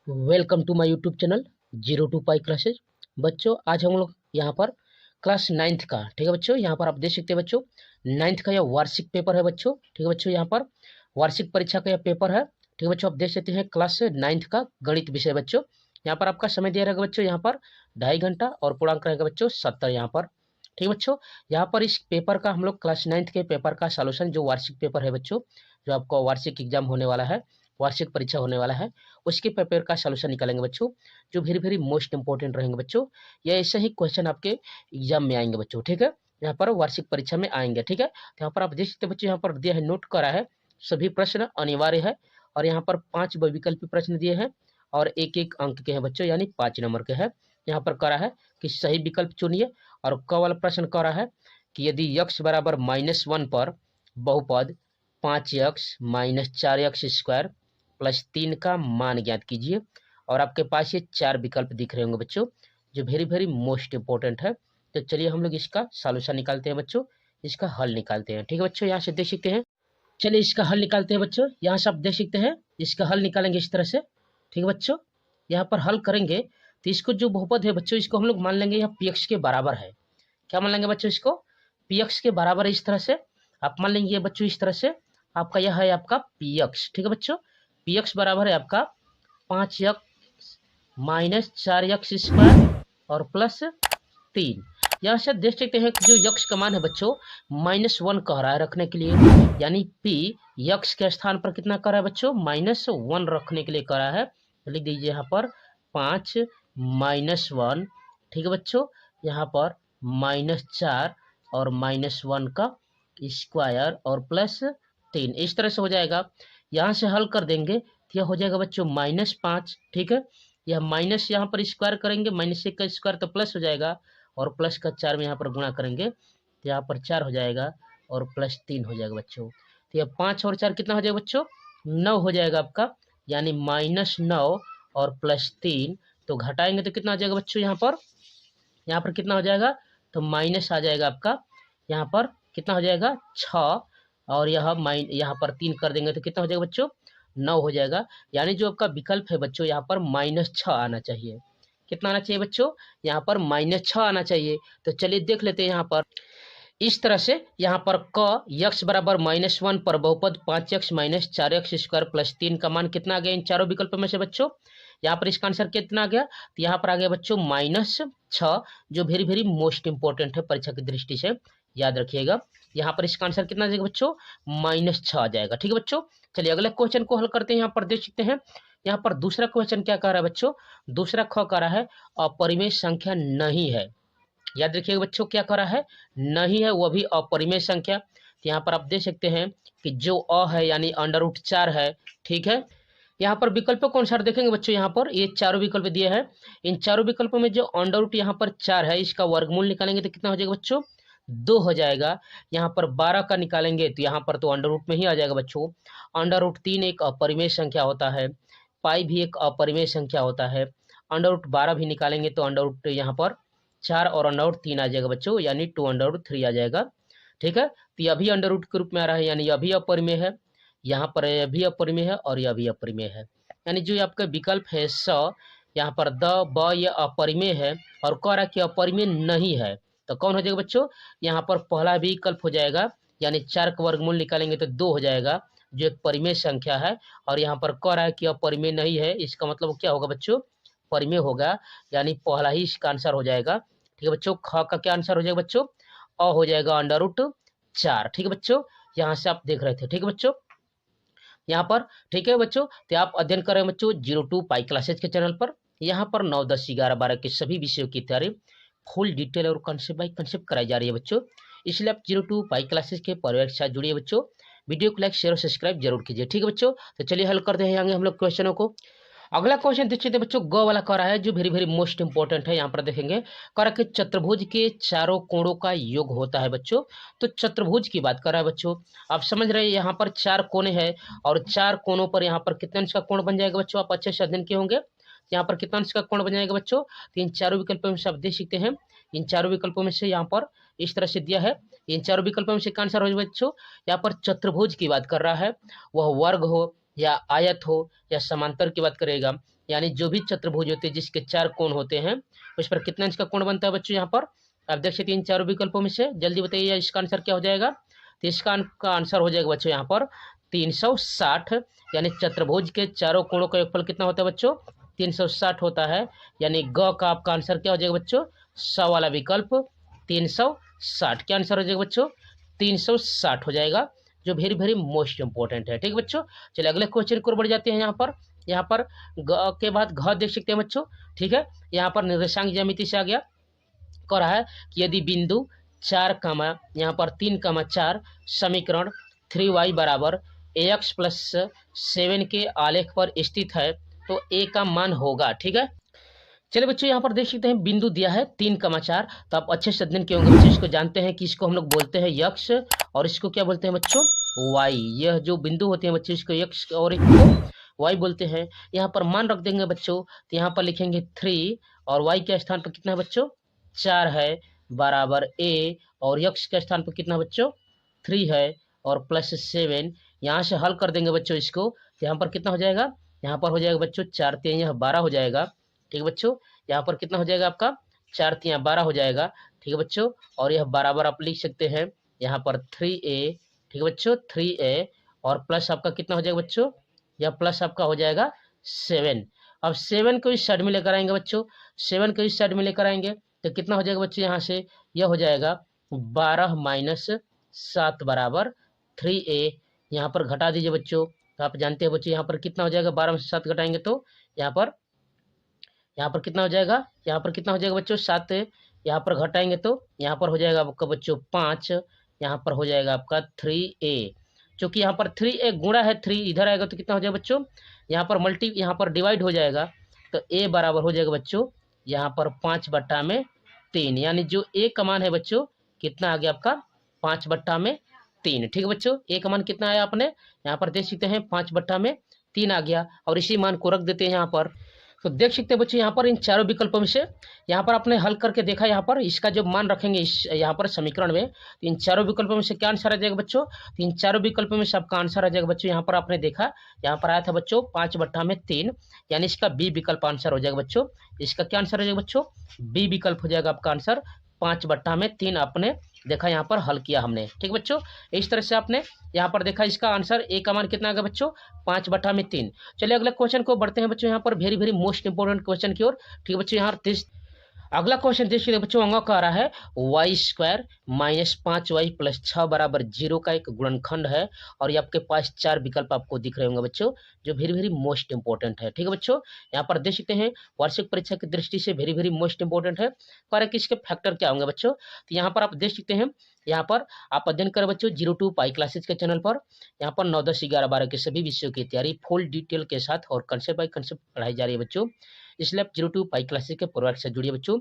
Welcome to my YouTube channel zero to pi classes. बच्चों आज हम लोग यहाँ पर क्लास नाइन्थ का, ठीक है बच्चों, यहाँ पर आप देख सकते हैं बच्चों नाइन्थ का यह वार्षिक पेपर है बच्चों। ठीक है बच्चों, यहाँ पर वार्षिक परीक्षा का यह पेपर है। ठीक है बच्चों, आप देख सकते हैं क्लास नाइन्थ का गणित विषय बच्चों। यहाँ पर आपका समय दिया रहेगा बच्चों, यहाँ पर 2.5 घंटा और पूर्णांक रहेगा बच्चों 70 यहाँ पर। ठीक है बच्चों, यहाँ पर इस पेपर का हम लोग क्लास नाइन्थ के पेपर का सॉल्यूशन, जो वार्षिक पेपर है बच्चों, जो आपको वार्षिक एग्जाम होने वाला है, वार्षिक परीक्षा होने वाला है, उसके पेपर का सॉल्यूशन निकालेंगे बच्चों, जो वेरी वेरी मोस्ट इंपॉर्टेंट रहेंगे बच्चों। या ऐसे ही क्वेश्चन आपके एग्जाम में आएंगे बच्चों। ठीक है, यहाँ पर वार्षिक परीक्षा में आएंगे। ठीक है, तो यहाँ पर आप देख सकते बच्चों, यहाँ पर दिया है, नोट करा है, सभी प्रश्न अनिवार्य है और यहाँ पर 5 विकल्पी प्रश्न दिए हैं और एक एक अंक के हैं बच्चों, यानी 5 नंबर के हैं। यहाँ पर करा है कि सही विकल्प चुनिए और क वाला प्रश्न करा है कि यदि x बराबर -1 पर बहुपद 5x - 4x स्क्वायर प्लस 3 का मान ज्ञात कीजिए। और आपके पास ये 4 विकल्प दिख रहे होंगे बच्चों, जो वेरी वेरी मोस्ट इंपॉर्टेंट है। तो चलिए हम लोग इसका सॉल्यूशन निकालते हैं बच्चों, इसका हल निकालते हैं। ठीक है बच्चों, यहाँ से देख सकते हैं, चलिए इसका हल निकालते हैं बच्चों। यहाँ से आप देख सकते हैं, इसका हल निकालेंगे इस तरह से। ठीक है बच्चों, यहाँ पर हल करेंगे तो इसको जो बहुपद है बच्चों, इसको हम लोग मान लेंगे यह px के बराबर है। क्या मान लेंगे बच्चों, इसको px के बराबर है। इस तरह से आप मान लेंगे बच्चों, इस तरह से आपका यह है आपका px। ठीक है बच्चों, px बराबर है आपका 5x - 4x स्क्वायर और प्लस 3। यहाँ से देख सकते हैं कि जो यक्स का मान है बच्चों -1 कह रहा है रखने के लिए, यानी p यक्स के स्थान पर कितना कर रहा है बच्चों, -1 रखने के लिए कर रहा है। तो लिख दीजिए यहाँ पर 5 - 1। ठीक है बच्चों, यहाँ पर -4 और -1 का स्क्वायर और प्लस 3, इस तरह से हो जाएगा। यहाँ से हल कर देंगे तो यह हो जाएगा बच्चों -5। ठीक है, यह माइनस यहाँ पर स्क्वायर करेंगे, -1 का स्क्वायर तो प्लस हो जाएगा और प्लस का 4 में यहाँ पर गुणा करेंगे तो यहाँ पर 4 हो जाएगा और प्लस 3 हो जाएगा बच्चों। तो यह 5 और 4 कितना हो जाएगा बच्चों, 9 हो जाएगा आपका, यानी -9 और प्लस 3। तो घटाएंगे तो कितना हो जाएगा बच्चों, यहाँ पर कितना हो जाएगा, तो माइनस आ जाएगा आपका, यहाँ पर कितना हो जाएगा 6 और यहाँ पर 3 कर देंगे तो कितना हो जाएगा बच्चों, 9 हो जाएगा। यानी जो आपका विकल्प है बच्चों, यहाँ पर -6 आना चाहिए। कितना आना चाहिए बच्चों, यहाँ पर -6 आना चाहिए। तो चलिए देख लेते हैं यहाँ पर इस तरह से। यहाँ पर क यक्स बराबर -1 पर बहुपद 5x - 4x स्क्वायर प्लस 3 का मान कितना आ गया इन चारों विकल्पों में से बच्चों, यहाँ पर इसका आंसर कितना आ गया, तो यहाँ पर आ गया बच्चों -6, जो वेरी वेरी मोस्ट इंपॉर्टेंट है परीक्षा की दृष्टि से, याद रखिएगा। यहाँ पर इसका आंसर कितना आ जाएगा बच्चों, -6 आ जाएगा। ठीक है बच्चों, चलिए अगले क्वेश्चन को हल करते हैं। यहाँ पर देख सकते हैं, यहाँ पर दूसरा क्वेश्चन क्या कह रहा है बच्चों, दूसरा ख कह रहा है अपरिमेय संख्या नहीं है। याद रखिएगा बच्चों, क्या कह रहा है, नहीं है, वह भी अपरिमेय संख्या। तो यहाँ पर आप देख सकते हैं कि जो अ है यानी √4 है। ठीक है, यहाँ पर विकल्पों के अनुसार देखेंगे बच्चों, यहाँ पर ये चारों विकल्प दिए हैं, इन चारों विकल्पों में जो √ यहाँ पर 4 है, इसका वर्गमूल निकालेंगे तो कितना हो जाएगा बच्चों, 2 हो जाएगा। यहाँ पर 12 का निकालेंगे तो यहाँ पर तो √ में ही आ जाएगा बच्चों। √3 एक अपरिमेय संख्या होता है, पाई भी एक अपरिमेय संख्या होता है। √12 भी निकालेंगे तो √ यहाँ पर 4 और √3 आ जाएगा बच्चों, यानी 2√3 आ जाएगा। ठीक है, तो यह भी √ के रूप में आ रहा है, यानी यह भी अपरिमेय है, यहाँ पर यह भी अपरिमेय है और यह भी अपरिमेय है। यानी जो आपका विकल्प है यहाँ पर ब यह अपरिमेय है और कह रहा कि अपरिमेय नहीं है। तो कौन हो जाएगा बच्चों, यहाँ पर पहला विकल्प हो जाएगा, यानी 4 का वर्गमूल निकालेंगे तो 2 हो जाएगा, जो एक परिमेय संख्या है। और यहाँ पर कह रहा है कि अपरिमेय नहीं है, इसका मतलब क्या होगा बच्चों, परिमेय होगा, यानी पहला ही इसका आंसर हो जाएगा। ठीक है बच्चों, ख का क्या आंसर हो जाएगा बच्चों, अ हो जाएगा √4। ठीक है बच्चों, यहाँ से आप देख रहे थे। ठीक है बच्चों, यहाँ पर ठीक है बच्चों, तो आप अध्ययन करें बच्चों जीरो टू पाई क्लासेज के चैनल पर। यहाँ पर 9, 10, 11, 12 के सभी विषयों की तैयारी फुल डिटेल और कंसेप्ट बाई कंसेप्ट कराई जा रही है बच्चों। इसलिए आप जीरो टू पाई क्लासेज के परिवार के साथ जुड़िए बच्चों। वीडियो को लाइक, शेयर और सब्सक्राइब जरूर कीजिए। ठीक है बच्चों, तो चलिए हल करते हैं आगे हम लोग क्वेश्चनों को। अगला क्वेश्चन देखिए बच्चों, ग वाला कह रहा है, जो वेरी वेरी मोस्ट इंपॉर्टेंट है। यहाँ पर देखेंगे, कह रहा है कि चतुर्भुज के चारों कोणों का योग होता है बच्चों। तो चतुर्भुज की बात कर रहा है बच्चों, आप समझ रहे हैं, यहाँ पर 4 कोने हैं और 4 कोनों पर यहाँ पर कितने अंश का कोण बन जाएगा बच्चों, आप अच्छे से अध्ययन किए होंगे। यहाँ पर कितना अंश का कोण बन जाएगा बच्चों, तो इन चारों विकल्पों में से आप देख सकते हैं, इन चारों विकल्पों में से यहाँ पर इस तरह से दिया है, इन चारों विकल्पों में से आंसर हो बच्चों। यहाँ पर चतुर्भुज की बात कर रहा है, वह वर्ग हो या आयत हो या समांतर की बात करेगा, यानी जो भी चतुर्भुज होते हैं जिसके 4 कोण होते हैं उस पर कितना इंच का कोण बनता है बच्चों। यहाँ पर आप देख सकते हैं इन चारों विकल्पों में से जल्दी बताइए इसका आंसर क्या हो जाएगा। तो इसका आंसर हो जाएगा बच्चों यहाँ पर 360, यानी चतुर्भुज के चारों कोणों का योगफल कितना होता है बच्चों, 360 होता है। यानी ग का आपका आंसर क्या हो जाएगा बच्चों, 100 वाला विकल्प 360। क्या आंसर हो जाएगा बच्चों, 360 हो जाएगा, जो वेरी वेरी मोस्ट इंपॉर्टेंट है। ठीक है बच्चों, चलिए अगले क्वेश्चन की ओर बढ़ जाते हैं। यहाँ पर ग के बाद घ देख सकते हैं बच्चों। ठीक है, यहाँ पर निर्देशांक ज्यामिति से आ गया, कह रहा है कि यदि बिंदु 4 कमा यहाँ पर 3,4 समीकरण 3y बराबर ax प्लस 7 के आलेख पर स्थित है तो a का मान होगा। ठीक है, चलिए बच्चों यहाँ पर देख सकते हैं बिंदु दिया है 3,4, तो आप अच्छे से अध्ययन किए होंगे बच्चों। इसको जानते हैं कि इसको हम लोग बोलते हैं यक्ष और इसको क्या बोलते हैं बच्चों, वाई। यह जो बिंदु होते हैं बच्चों इसको यक्ष और एक को वाई बोलते हैं। यहाँ पर मान रख देंगे बच्चों, तो यहाँ पर लिखेंगे 3 और वाई के स्थान पर कितना है बच्चों, 4 है बराबर a, और यक्ष के स्थान पर कितना बच्चों 3 है और प्लस 7। यहाँ से हल कर देंगे बच्चों इसको, तो यहाँ पर कितना हो जाएगा, यहाँ पर हो जाएगा बच्चों 4 3 यह 12 हो जाएगा। ठीक है बच्चों, यहाँ पर कितना हो जाएगा आपका 4 3 12 हो जाएगा। ठीक है बच्चों, और यह बराबर आप लिख सकते हैं यहाँ पर 3a। ठीक है बच्चों 3a और प्लस आपका कितना हो जाएगा बच्चों, यह प्लस आपका हो जाएगा 7। अब 7 को इस साइड में लेकर आएंगे बच्चों, 7 को इस साइड में लेकर आएंगे तो कितना हो जाएगा बच्चों, यहाँ से यह हो जाएगा 12 माइनस 7 बराबर 3a। यहाँ पर घटा दीजिए बच्चों, तो आप जानते हैं बच्चों यहाँ पर कितना हो जाएगा, 12 में से 7 घटाएंगे तो यहाँ पर कितना हो जाएगा, यहाँ पर कितना हो जाएगा बच्चों 7, यहाँ पर घटाएंगे तो यहाँ पर हो जाएगा आपका बच्चों 5, यहाँ पर हो जाएगा आपका 3a। चूंकि यहाँ पर 3a गुणा है 3 इधर आएगा तो कितना हो जाएगा बच्चों, यहाँ पर डिवाइड हो जाएगा तो a बराबर हो जाएगा बच्चों यहाँ पर 5/3, यानी जो a का मान है बच्चों कितना आ गया आपका 5/3। ठीक है बच्चों, a का मान कितना आया आपने यहाँ पर देख सकते हैं 5/3 आ गया, और इसी मान को रख देते हैं यहाँ पर। तो देख सकते हैं बच्चों यहाँ पर इन चारों विकल्पों में से यहाँ पर आपने हल करके देखा, यहाँ पर इसका जब मान रखेंगे इस यहाँ पर समीकरण में तो इन चारों विकल्पों में से क्या आंसर आ जाएगा बच्चों, तो इन चारों विकल्पों में से आपका आंसर आ जाएगा बच्चों। यहाँ पर आपने देखा यहाँ पर आया था बच्चों 5/3, यानी इसका बी विकल्प आंसर हो जाएगा बच्चों। इसका क्या आंसर हो जाएगा बच्चों, बी विकल्प हो जाएगा आपका आंसर 5/3 आपने देखा यहाँ पर हल किया हमने। ठीक है बच्चों, इस तरह से आपने यहाँ पर देखा इसका आंसर ए का मान कितना आ गया बच्चों 5/3। चलिए अगले क्वेश्चन को बढ़ते हैं बच्चों, यहाँ पर very very most important question की ओर। ठीक है बच्चों, यहाँ अगला क्वेश्चन देखिए बच्चों, अंगा कह रहा है y² माइनस 5y प्लस 6 बराबर 0 का एक गुणनखंड है, और ये आपके पास 4 विकल्प आपको दिख रहे होंगे बच्चों, जो वेरी वेरी मोस्ट इंपॉर्टेंट है। ठीक है बच्चों, यहाँ पर देख सकते हैं वार्षिक परीक्षा की दृष्टि से वेरी वेरी मोस्ट इंपॉर्टेंट है। पर इसके फैक्टर क्या होंगे बच्चों, तो यहाँ पर आप देख सकते हैं, यहाँ पर आप अध्ययन करें बच्चों 0 2 पाई क्लासेज के चैनल पर। यहाँ पर 9 10 11 12 के सभी विषयों की तैयारी फुल डिटेल के साथ और कंसेप्ट बाय कंसेप्ट पढ़ाई जा रही है बच्चों, इसलिए आप 0 2 पाई क्लासेज के परिवार से जुड़िए बच्चों।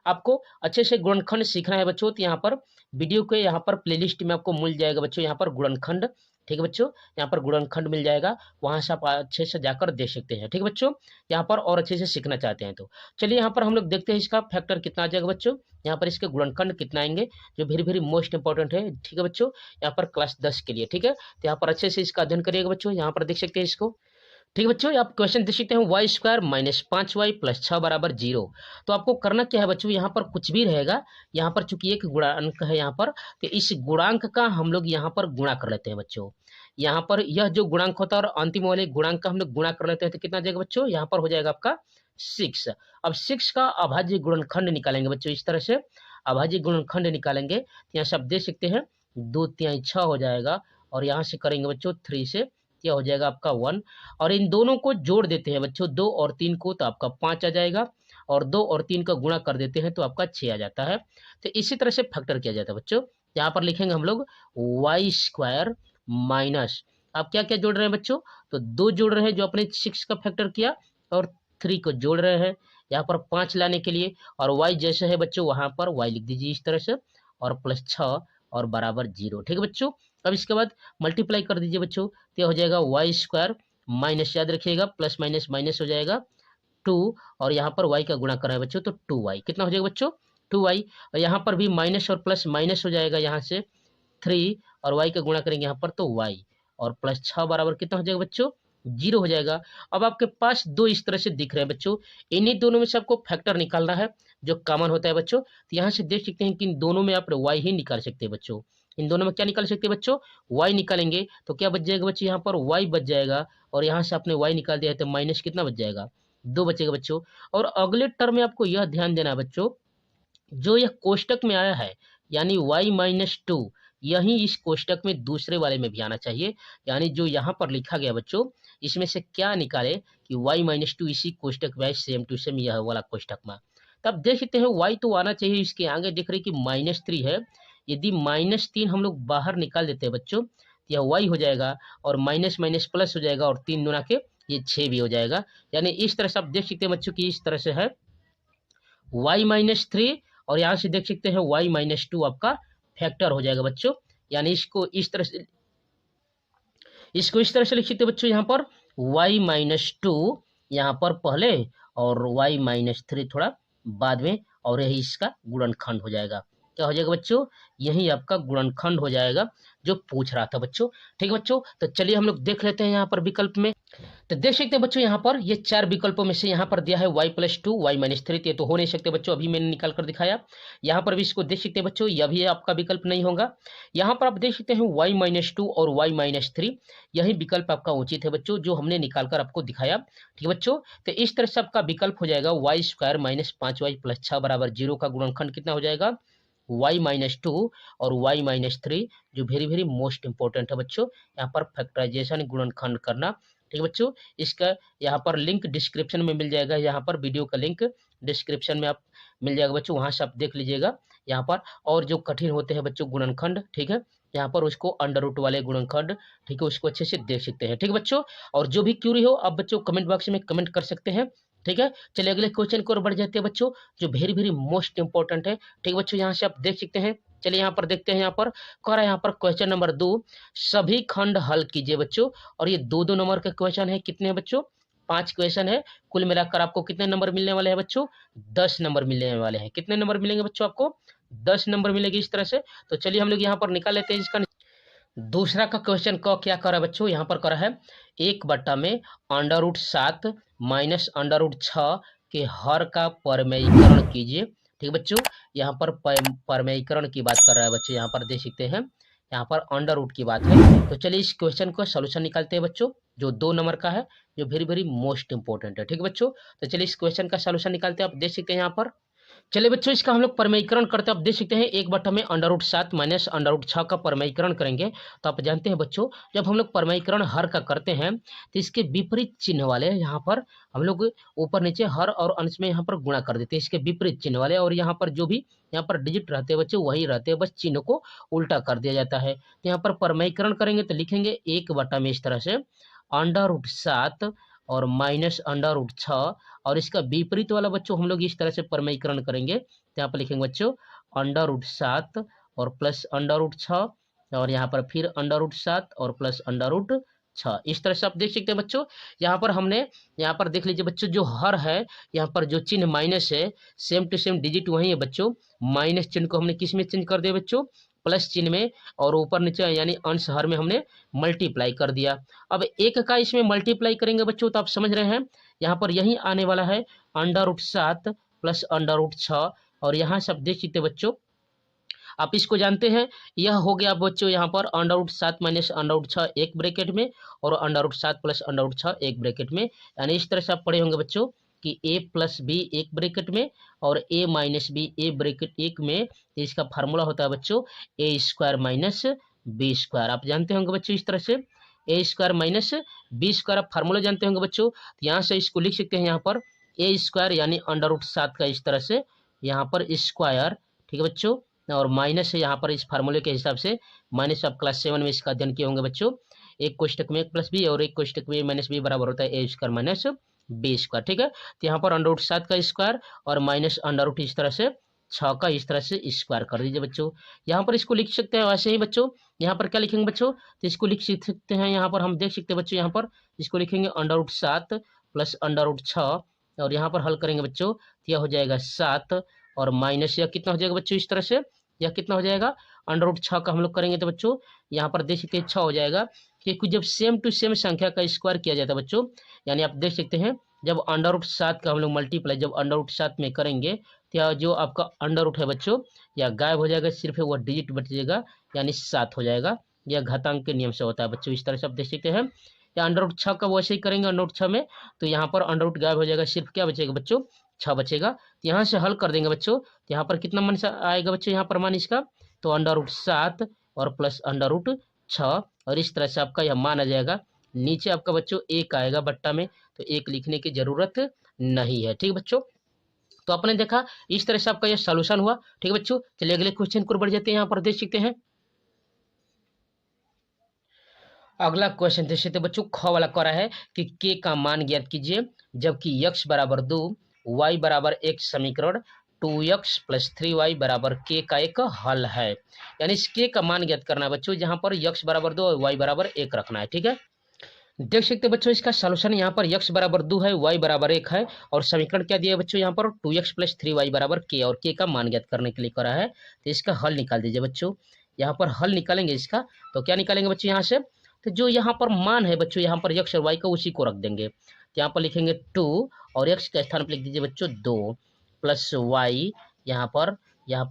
आपको अच्छे से गुणनखंड सीखना है बच्चों, तो यहाँ पर वीडियो के यहाँ पर प्लेलिस्ट में आपको मिल जाएगा बच्चों यहाँ पर गुणनखंड। ठीक है बच्चों, यहाँ पर गुणनखंड मिल जाएगा, वहां से आप अच्छे से जाकर देख सकते हैं। ठीक है बच्चों, यहाँ पर और अच्छे से सीखना चाहते हैं तो चलिए यहाँ पर हम लोग देखते हैं इसका फैक्टर कितना आ जाएगा बच्चों, यहाँ पर इसके गुणनखंड कितना आएंगे, जो वेरी वेरी मोस्ट इंपॉर्टेंट है। ठीक है बच्चों, यहाँ पर क्लास 10 के लिए। ठीक है, तो यहाँ पर अच्छे से इसका अध्ययन करिएगा बच्चों, यहाँ पर देख सकते हैं इसको। ठीक है बच्चों, आप क्वेश्चन देख सकते हैं y² माइनस 5y प्लस 6 बराबर 0। तो आपको करना क्या है बच्चों, यहाँ पर कुछ भी रहेगा, यहाँ पर चूंकि एक गुणांक है यहाँ पर, तो इस गुणांक का हम लोग यहाँ पर गुणा कर लेते हैं बच्चों। यहाँ पर यह जो गुणांक होता है और अंतिम वाले गुणांक का हम लोग गुणा कर लेते हैं, तो कितना जाएगा बच्चों, यहाँ पर हो जाएगा आपका 6। अब 6 का अभाज्य गुणनखंड निकालेंगे बच्चों, इस तरह से अभाज्य गुणनखंड निकालेंगे, यहाँ से आप देख सकते हैं 2 3 6 हो जाएगा, और यहाँ से करेंगे बच्चों 3 से क्या हो जाएगा आपका 1, और इन दोनों को जोड़ देते हैं बच्चों 2 और 3 को, तो आपका 5 आ जाएगा, और 2 और 3 का गुणा कर देते हैं तो आपका 6 आ जाता है। तो इसी तरह से फैक्टर किया जाता है बच्चों। यहाँ पर लिखेंगे हम लोग y² माइनस, आप क्या क्या जोड़ रहे हैं बच्चों, तो 2 जोड़ रहे हैं जो अपने 6 का फैक्टर किया, और 3 को जोड़ रहे हैं यहाँ पर 5 लाने के लिए, और y जैसे है बच्चों वहां पर y लिख दीजिए इस तरह से, और प्लस 6 और बराबर 0। ठीक है बच्चों, अब इसके बाद मल्टीप्लाई कर दीजिए बच्चों, तो हो जाएगा y² माइनस, याद रखिएगा प्लस माइनस माइनस हो जाएगा 2, और यहाँ पर y का गुणा कर रहा है बच्चों, तो 2y कितना हो जाएगा बच्चों 2y, और यहाँ पर भी माइनस और प्लस माइनस हो जाएगा, यहाँ से 3 और y का गुणा करेंगे यहाँ पर तो y, और प्लस 6 बराबर कितना हो जाएगा बच्चों जीरो हो जाएगा। अब आपके पास दो इस तरह से दिख रहे हैं बच्चों, इन्हीं दोनों में से आपको फैक्टर निकालना है जो कॉमन होता है बच्चों। तो यहाँ से देख सकते हैं कि इन दोनों में आप वाई ही निकाल सकते हैं बच्चों। इन दोनों में क्या निकाल सकते हैं बच्चों, वाई निकालेंगे तो क्या बच जाएगा बच्चों, यहाँ पर वाई बच जाएगा और यहाँ से आपने वाई निकाल दिया है तो माइनस कितना बच जाएगा, दो बचेगा बच्चों। और अगले टर्म में आपको यह ध्यान देना है बच्चों, जो यह कोष्टक में आया है यानी y-2 यही इस कोष्टक में दूसरे वाले में भी आना चाहिए। यानी जो यहाँ पर लिखा गया बच्चों, इसमें से क्या निकाले कि y-2 इसी कोष्टक में सेम टू सेम यह वाला कोष्टक में। तब देख सकते हैं y तो आना चाहिए, इसके आगे देख रहे कि -3 है। यदि -3 हम लोग बाहर निकाल देते हैं बच्चों तो यह y हो जाएगा और माइनस माइनस प्लस हो जाएगा और 3 गुना के ये 6 भी हो जाएगा। यानी इस तरह से आप देख सकते हैं बच्चों की इस तरह से है y-3 और यहाँ से देख सकते हैं y-2 आपका फैक्टर हो जाएगा बच्चों। यानी इसको इस तरह से लिख सकते हैं बच्चों, यहाँ पर y-2 यहाँ पर पहले और y-3 थोड़ा बाद में, और यही इसका गुणनखंड हो जाएगा। क्या हो जाएगा बच्चों, यही आपका गुणनखंड हो जाएगा जो पूछ रहा था बच्चों। ठीक है बच्चों, तो चलिए हम लोग देख लेते हैं यहाँ पर विकल्प में। तो देख सकते हैं बच्चों यहाँ पर ये चार विकल्पों में से यहाँ पर दिया है y+2 y-3, ये तो हो नहीं सकते बच्चों, अभी मैंने निकाल कर दिखाया। यहाँ पर भी इसको देख सकते हैं बच्चों, यह भी आपका विकल्प नहीं होगा। यहाँ पर आप देख सकते हैं y-2 और y-3, यही विकल्प आपका उचित है बच्चों जो हमने निकाल कर आपको दिखाया। ठीक है बच्चों, तो इस तरह से आपका विकल्प हो जाएगा y² - 5y + 6 = 0 का गुणनखंड कितना हो जाएगा, y-2 और y-3, जो वेरी मोस्ट इंपॉर्टेंट है बच्चों, यहाँ पर फैक्टराइजेशन गुणनखंड करना। ठीक है बच्चों, इसका यहाँ पर लिंक डिस्क्रिप्शन में मिल जाएगा, यहाँ पर वीडियो का लिंक डिस्क्रिप्शन में आप मिल जाएगा बच्चों, वहाँ से आप देख लीजिएगा यहाँ पर। और जो कठिन होते हैं बच्चों गुणनखंड, ठीक है, यहाँ पर उसको अंडर रूट वाले गुणनखंड, ठीक है, उसको अच्छे से देख सकते हैं। ठीक है बच्चों, और जो भी क्यूरी हो आप बच्चों कमेंट बॉक्स में कमेंट कर सकते हैं। ठीक है, चलिए अगले क्वेश्चन की ओर बढ़ जाते हैं बच्चों, जो वेरी मोस्ट इंपॉर्टेंट है। ठीक है बच्चों, यहाँ से आप देख सकते हैं। चलिए यहाँ पर देखते हैं, यहाँ पर कह रहा है यहाँ पर क्वेश्चन नंबर 2, सभी खंड हल कीजिए बच्चों। और ये 2 नंबर का क्वेश्चन है, कितने हैं बच्चों, 5 क्वेश्चन है। कुल मिलाकर आपको कितने नंबर मिलने वाले हैं बच्चों, 10 नंबर मिलने वाले हैं। कितने नंबर मिलेंगे बच्चों आपको, 10 नंबर मिलेगी इस तरह से। तो चलिए हम लोग यहाँ पर निकाल लेते हैं इसका। दूसरा का क्वेश्चन का क्या कर रहा है बच्चों, यहाँ पर कर रहा है 1/√7 माइनस √6 के हर का परमेयीकरण कीजिए। ठीक है बच्चों, यहाँ पर परमेयीकरण की बात कर रहा है बच्चों, यहाँ पर देख सकते हैं, यहाँ पर अंडर रूट की बात है। तो चलिए इस क्वेश्चन का सोल्यूशन निकालते हैं बच्चों, जो 2 नंबर का है, जो वेरी मोस्ट इंपॉर्टेंट है। ठीक है बच्चों, तो चलिए इस क्वेश्चन का सोल्यूशन निकालते हैं। आप देख सकते हैं यहाँ पर, चलिए बच्चों इसका हम लोग परमेयीकरण करते हैं। आप देख सकते हैं 1/√7 माइनस √6 का परमेयीकरण करेंगे तो आप जानते हैं बच्चों, जब हम लोग परमेयीकरण हर का करते हैं तो इसके विपरीत चिन्ह वाले यहाँ पर हम लोग ऊपर नीचे हर और अंश में यहाँ पर गुणा कर देते हैं, इसके विपरीत चिन्ह वाले। और यहाँ पर जो भी यहाँ पर डिजिट रहते हैं बच्चों वही रहते हैं, बस चिन्ह को उल्टा कर दिया जाता है। तो यहाँ पर परमेयीकरण करेंगे तो लिखेंगे 1 में इस तरह से √7 और माइनस √6, और इसका विपरीत वाला बच्चों हम लोग इस तरह से परमेयीकरण करेंगे तो यहाँ पर लिखेंगे बच्चों √7 और प्लस √6, और यहाँ पर फिर √7 और प्लस √6। इस तरह से आप देख सकते हैं बच्चों। यहाँ पर हमने यहाँ पर देख लीजिए बच्चों, जो हर है यहाँ पर जो चिन्ह माइनस है, सेम टू सेम डिजिट वही है बच्चों। माइनस चिन्ह को हमने किस में चेंज कर दिया बच्चों, प्लस चिन्ह में, और ऊपर नीचे यानी अंश हर में हमने मल्टीप्लाई कर दिया। अब एक का इसमें मल्टीप्लाई करेंगे बच्चों तो आप समझ रहे हैं यहाँ पर यही आने वाला है √7 प्लस √6, और यहाँ से आप देख सकते बच्चों, आप इसको जानते हैं, यह हो गया बच्चों यहाँ पर √7 माइनस √6 एक ब्रैकेट में और √7 प्लस √6 एक ब्रैकेट में। यानी इस तरह से आप पढ़े होंगे बच्चों कि a + b एक ब्रैकेट में और a - b a ब्रैकेट एक में। इसका फार्मूला होता है बच्चों a² - b²। आप जानते होंगे बच्चों इस तरह से a² - b² आप फार्मूला जानते होंगे बच्चों। तो यहाँ से इसको लिख सकते हैं यहाँ पर a² यानी √7 का इस तरह से यहाँ पर स्क्वायर। ठीक है बच्चों, और माइनस है यहाँ पर इस फार्मूले के हिसाब से, माइनस आप क्लास 7 में इसका अध्ययन किए होंगे बच्चों। एक कोष्टक में + b और एक कोष्टक में -b बराबर होता है a² - b²। ठीक है, तो यहाँ पर √7 का स्क्वायर और माइनस √ इस तरह से 6 का इस तरह से स्क्वायर कर दीजिए बच्चों। यहाँ पर इसको लिख सकते हैं वैसे ही बच्चों। यहाँ पर क्या लिखेंगे बच्चों, तो इसको लिख सकते हैं यहाँ पर, हम देख सकते हैं बच्चों, यहाँ पर इसको लिखेंगे √7 प्लस √6, और यहाँ पर हल करेंगे बच्चों तो यह हो जाएगा 7, और माइनस यह कितना हो जाएगा बच्चों इस तरह से, यह कितना हो जाएगा √6 का हम लोग करेंगे तो बच्चों यहाँ पर देख सकते हैं 6 हो जाएगा। क्योंकि जब सेम टू सेम संख्या का स्क्वायर किया जाता है बच्चों, यानी आप देख सकते हैं जब अंडर रूट 7 का हम लोग मल्टीप्लाई जब अंडर रूट 7 में करेंगे तो जो आपका अंडर रूट है बच्चों या गायब हो जाएगा, सिर्फ वो डिजिट बचेगा यानी 7 हो जाएगा। यह घातांक के नियम से होता है बच्चों, इस तरह से आप देख सकते हैं। या अंडर रूट 6 का वैसे ही करेंगे अंडर रूट 6 में, तो यहाँ पर अंडर रूट गायब हो जाएगा, सिर्फ क्या बचेगा बच्चों 6 बचेगा। तो यहाँ से हल कर देंगे बच्चों, तो यहाँ पर कितना मान आएगा बच्चों, यहाँ पर मान इसका तो अंडर रूट 7 और प्लस अंडर रूट 6, और इस तरह से आपका यह मान आ जाएगा। नीचे आपका बच्चों 1 आएगा बट्टा में, तो 1 लिखने की जरूरत नहीं है। ठीक है बच्चों, तो आपने देखा इस तरह से आपका यह सॉल्यूशन हुआ। ठीक है बच्चों, चलिए अगले क्वेश्चन को बढ़ जाते हैं। यहाँ पर देख सकते हैं अगला क्वेश्चन देख सकते बच्चों, ख वाला कह रहा है कि के का मान ज्ञात कीजिए जबकि x बराबर 2 y बराबर 1 समीकरण 2x प्लस 3y बराबर के का एक हल है। यानी इस के का मान ज्ञात करना है बच्चों, जहां पर x बराबर 2 और y बराबर 1 रखना है। ठीक है, देख सकते हैं बच्चों इसका सॉल्यूशन यहाँ पर x बराबर 2 है, y बराबर 1 है, और समीकरण क्या दिया है बच्चों यहाँ पर 2x प्लस 3y बराबर k, और k का मान ज्ञात करने के लिए करा है। तो इसका हल निकाल दीजिए बच्चों। यहाँ पर हल निकालेंगे इसका, तो क्या निकालेंगे बच्चों यहाँ से, तो जो यहाँ पर मान है बच्चों यहाँ पर x और y का उसी को रख देंगे। तो यहाँ पर लिखेंगे 2 और x के स्थान पर लिख दीजिए बच्चों 2 प्लस y, यहाँ पर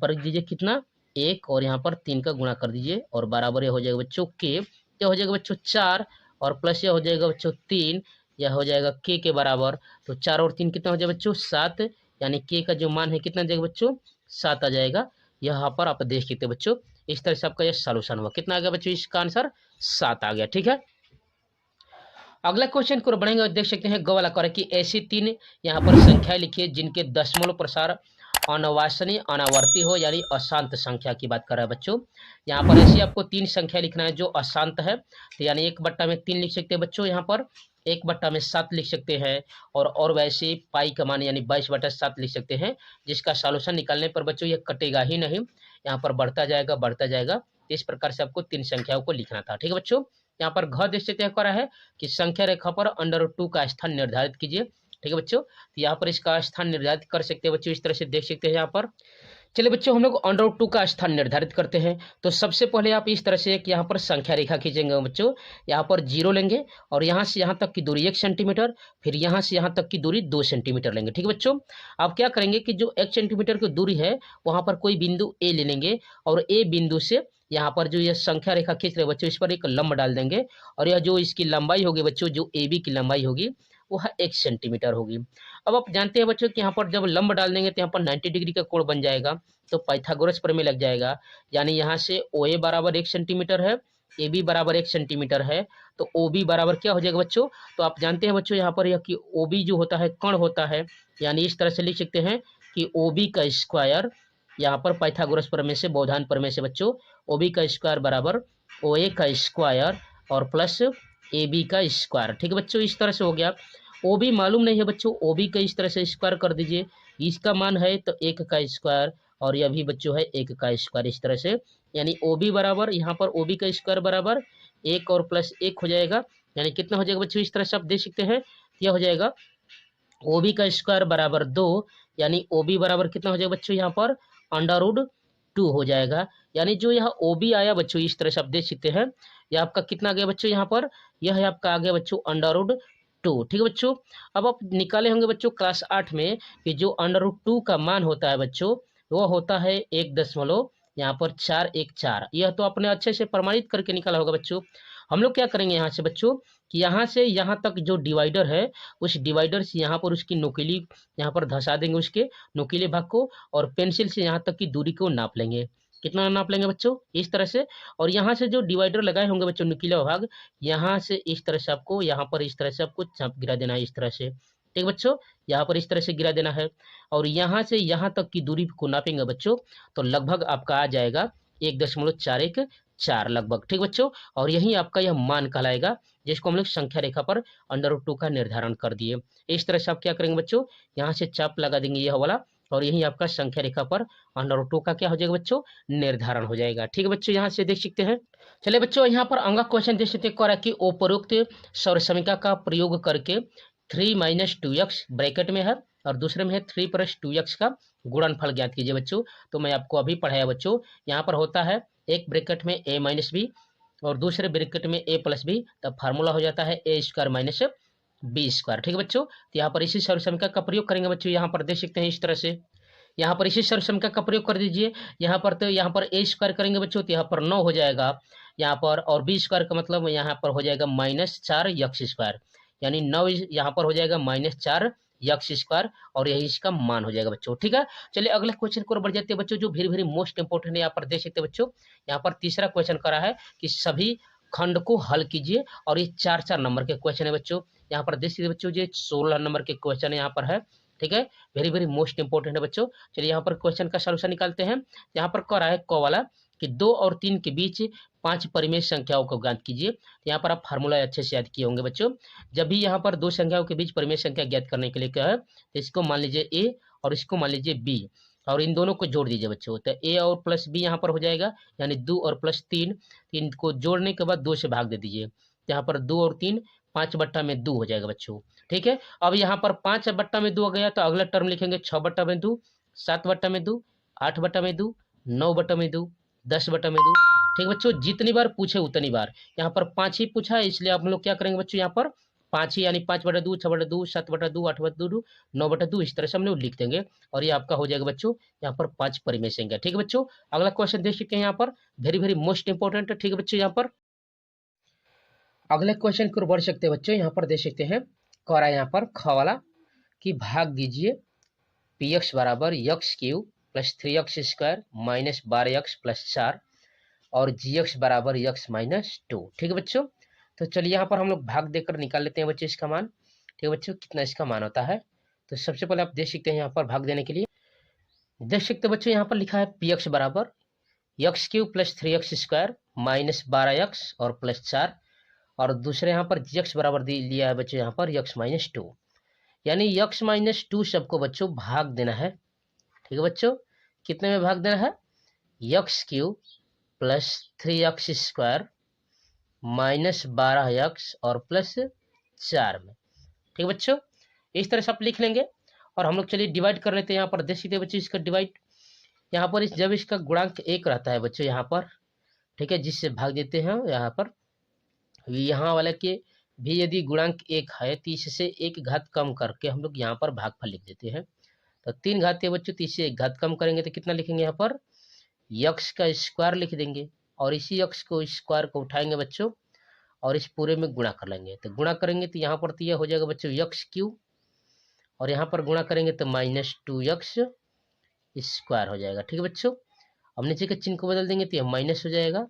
लिख दीजिए कितना 1, और यहाँ पर 3 का गुणा कर दीजिए, और बराबर ये हो जाएगा बच्चों के, क्या हो जाएगा बच्चों 4, और प्लस यह हो जाएगा बच्चों 3, यह हो जाएगा के बराबर, तो 4 और 3 कितना हो जाएगा बच्चों 7, यानी के का जो मान है कितना आ जाएगा बच्चों 7 आ जाएगा। यहाँ पर आप देख सकते बच्चों इस तरह से आपका यह सॉल्यूशन हुआ। कितना आ गया बच्चों, इसका आंसर 7 आ गया। ठीक है, अगला क्वेश्चन को बढ़ेंगे और देख सकते हैं ग वाला करें कि ऐसी 3 यहाँ पर संख्या लिखिए जिनके दशमलव प्रसार अनवासनीय अनावर्ती हो, यानी अशांत संख्या की बात कर रहा है बच्चों। यहाँ पर ऐसी आपको 3 संख्या लिखना है जो अशांत है, तो यानी 1/3 लिख सकते हैं बच्चों, यहाँ पर 1/7 लिख सकते हैं, और वैसे पाई का मान यानी 22/7 लिख सकते हैं, जिसका सॉल्यूशन निकालने पर बच्चों ये कटेगा ही नहीं, यहाँ पर बढ़ता जाएगा। इस प्रकार से आपको 3 संख्याओं को लिखना था। ठीक है बच्चों, यहाँ पर घ देख सकते हैं कह रहा है कि संख्या रेखा पर अंडर रूट 2 का स्थान निर्धारित कीजिए। ठीक है बच्चों, तो यहाँ पर इसका स्थान निर्धारित कर सकते हैं बच्चों, इस तरह से देख सकते हैं यहाँ पर। चलिए बच्चों हम लोग अंडर रूट 2 का स्थान निर्धारित करते हैं। तो सबसे पहले आप इस तरह से एक यहाँ पर संख्या रेखा खींचेंगे बच्चों, यहाँ पर 0 लेंगे, और यहाँ से यहाँ तक की दूरी 1 सेंटीमीटर, फिर यहाँ से यहाँ तक की दूरी 2 सेंटीमीटर लेंगे। ठीक है बच्चों, आप क्या करेंगे कि जो 1 सेंटीमीटर की दूरी है वहाँ पर कोई बिंदु ए ले लेंगे, और ए बिंदु से यहाँ पर जो ये संख्या रेखा खींच रहे बच्चों इस पर एक लंब डाल देंगे, और यह जो इसकी लंबाई होगी बच्चों, जो ए बी की लंबाई होगी वह 1 सेंटीमीटर होगी। अब आप जानते हैं बच्चों कि यहाँ पर जब लंब डाल देंगे तो यहाँ पर 90 डिग्री का कोण बन जाएगा, तो पाइथागोरस प्रमेय लग जाएगा। यानी यहाँ से ओ ए बराबर 1 सेंटीमीटर है, ए बी बराबर 1 सेंटीमीटर है, तो ओ बी बराबर क्या हो जाएगा बच्चों, तो आप जानते हैं बच्चों यहाँ पर यह कि ओ बी जो होता है कण होता है, यानी इस तरह से लिख सकते हैं कि ओ बी का स्क्वायर, यहाँ पर पाइथागोरस प्रमेय से बौधान प्रमेय से बच्चों ओ बी का स्क्वायर बराबर ओ ए का स्क्वायर और प्लस ए बी का स्क्वायर। ठीक है बच्चों, इस तरह से हो गया। ओ बी मालूम नहीं है बच्चों, ओ बी का इस तरह से स्क्वायर कर दीजिए, इसका मान है तो 1 का स्क्वायर, और यह भी बच्चों है 1 का स्क्वायर, इस तरह से। यानी ओ बी बराबर यहाँ पर ओ बी का स्क्वायर बराबर 1 और प्लस 1 हो जाएगा, यानी कितना हो जाएगा बच्चों, इस तरह से आप देख सकते हैं यह हो जाएगा ओ बी का स्क्वायर बराबर 2, यानी ओ बी बराबर कितना हो जाएगा बच्चों यहाँ पर अंडर रूट 2 हो जाएगा। यानी जो यहाँ ओ बी आया बच्चों इस तरह से आप देख सकते हैं, यह आपका कितना आ गया बच्चों, यहाँ पर यह है आपका आ गया बच्चों अंडर रूट 2। ठीक है बच्चों, अब आप निकाले होंगे बच्चों क्लास 8 में कि जो अंडर रूट 2 का मान होता है बच्चों वो होता है 1.414। यह तो आपने अच्छे से प्रमाणित करके निकाला होगा बच्चों। हम लोग क्या करेंगे यहाँ से बच्चों कि यहाँ से यहाँ तक जो डिवाइडर है उस डिवाइडर से यहाँ पर उसकी नुकीली यहाँ पर धंसा देंगे उसके नुकीले भाग को, और पेंसिल से यहाँ तक की दूरी को नाप लेंगे। कितना नाप लेंगे बच्चों, इस तरह से। और यहाँ से जो डिवाइडर लगाए होंगे बच्चों नुकीला भाग, यहाँ से इस तरह से आपको यहाँ पर इस तरह से आपको चाप गिरा देना है, इस तरह से। ठीक बच्चों, यहाँ पर इस तरह से गिरा देना है, और यहाँ से यहाँ तक की दूरी को नापेंगे बच्चों, तो लगभग आपका आ जाएगा 1.414 लगभग। ठीक बच्चों, और यही आपका यह मान कहलाएगा, जिसको हम लोग संख्या रेखा पर अंडर रूट 2 का निर्धारण कर दिए। इस तरह से आप क्या करेंगे बच्चों, यहाँ से चाप लगा देंगे यह वाला, और यही आपका संख्या रेखा पर अंडर रूट 2 का क्या हो जाएगा बच्चों, निर्धारण हो जाएगा। ठीक है बच्चों, यहाँ से देख सकते हैं। चलिए बच्चों यहाँ पर अंगा क्वेश्चन देख सकते हैं कि उपरोक्त सौर समीकरण का प्रयोग करके 3 - 2x ब्रैकेट में है और दूसरे में है 3 + 2x का गुणनफल ज्ञात कीजिए बच्चों। तो मैं आपको अभी पढ़ाया बच्चों, यहाँ पर होता है एक ब्रैकेट में a - b और दूसरे ब्रैकेट में a प्लस बी, तब फार्मूला हो जाता है ए स्क्वायर माइनस बी स्क्वायर। ठीक है बच्चों, तो यहाँ पर इसी सर्वसमीकरण का प्रयोग करेंगे बच्चों। यहाँ पर देख सकते हैं इस तरह से, यहाँ पर इसी सर्वसमीकरण का प्रयोग कर दीजिए। यहाँ पर तो यहाँ पर ए स्क्वायर करेंगे बच्चों, तो यहाँ पर 9 हो जाएगा यहाँ पर, और बी स्क्वायर का मतलब यहाँ पर हो जाएगा -4 यक्स स्क्वायर, यानी 9 यहाँ पर हो जाएगा -4 यक्स स्क्वायर, और यही इसका मान हो जाएगा बच्चों। ठीक है, चलिए अगले क्वेश्चन को बढ़ जाते हैं बच्चों, जो वेरी वेरी मोस्ट इंपोर्टेंट है। यहाँ पर देख सकते हैं बच्चों, यहाँ पर तीसरा क्वेश्चन करा है कि सभी खंड को हल कीजिए, और ये 4-4 नंबर के क्वेश्चन है बच्चों। यहाँ पर देख सकते बच्चों, ये 16 नंबर के क्वेश्चन यहाँ पर है। ठीक है, वेरी वेरी मोस्ट इंपोर्टेंट है बच्चों। चलिए यहाँ पर क्वेश्चन का सॉल्यूशन निकालते हैं। यहाँ पर कह रहा है क वाला कि 2 और 3 के बीच 5 परिमेय संख्याओं को ज्ञात कीजिए। यहाँ पर आप फार्मूला अच्छे से याद किए होंगे बच्चों। जब भी यहाँ पर 2 संख्याओं के बीच परिमेय संख्या ज्ञात करने के लिए क्या है, तो इसको मान लीजिए ए और इसको मान लीजिए बी, और इन दोनों को जोड़ दीजिए बच्चों। तो ए और प्लस बी यहाँ पर हो जाएगा, यानी 2 और प्लस 3, 3 को जोड़ने के बाद 2 से भाग दे दीजिए। यहाँ पर 2 और 3 5/2 हो जाएगा बच्चों। ठीक है, अब यहाँ पर 5/2 हो गया, तो अगला टर्म लिखेंगे 6/2, 7/2, 8/2, 9/2, 10/2। ठीक बच्चों, जितनी बार पूछे उतनी बार। यहाँ पर 5 ही पूछा है, इसलिए आप लोग क्या करेंगे बच्चों, यहाँ पर 5 ही, यानी 5/2, 6/2, 7/2, 8/2, 9/2, इस तरह से हम लोग लिख देंगे, और ये आपका हो जाएगा बच्चों यहाँ पर 5 परिमेय संख्या। ठीक है बच्चों, अगला क्वेश्चन देख सकते हैं यहाँ पर, वेरी वेरी मोस्ट इंपोर्टेंट है। ठीक है बच्चों, यहाँ पर अगले क्वेश्चन की ओर बढ़ सकते हैं बच्चों। यहाँ पर देख सकते हैं, कह रहा है यहाँ पर ख वाला कि भाग दीजिए पी एक्स बराबर x³ plus 3x square minus 12x plus 4 और जी एक्स बराबर x माइनस 2। ठीक है बच्चों, तो चलिए यहाँ पर हम लोग भाग देकर निकाल लेते हैं बच्चों इसका मान। ठीक है बच्चों, कितना इसका मान होता है, तो सबसे पहले आप देख सकते हैं यहाँ पर भाग देने के लिए देख सकते हैं बच्चों, यहाँ पर लिखा है पी एक्स बराबर x³ plus 3x square minus 12x और प्लस 4, और दूसरे यहाँ पर जी एक्स बराबर लिया है बच्चों यहाँ पर x माइनस 2, यानी x माइनस 2 सबको बच्चों भाग देना है। ठीक है बच्चों, कितने में भाग देना है, x³ plus 3x square minus 12x और प्लस 4 में। ठीक है बच्चों, इस तरह से आप लिख लेंगे, और हम लोग चलिए डिवाइड कर लेते हैं। यहाँ पर देख सकते हैं बच्चों इसका डिवाइड, यहाँ पर जब इसका गुणांक 1 रहता है बच्चों यहाँ पर, ठीक है, जिससे भाग देते हैं यहाँ पर, यहाँ वाले के भी यदि गुणांक 1 है तो इससे 1 घात कम करके हम लोग यहाँ पर भागफल लिख देते हैं। तो 3 घात है बच्चों, तो इससे 1 घात कम करेंगे तो कितना लिखेंगे यहाँ पर, यक्स का स्क्वायर लिख देंगे, और इसी यक्स को स्क्वायर को उठाएंगे बच्चों और इस पूरे में गुणा कर लेंगे। तो गुणा करेंगे तो यहाँ पर तो यह हो जाएगा बच्चों x³, और यहाँ पर गुणा करेंगे तो -2x स्क्वायर हो जाएगा। ठीक है बच्चों, अब नीचे के चिन्ह को बदल देंगे तो यह माइनस हो जाएगा,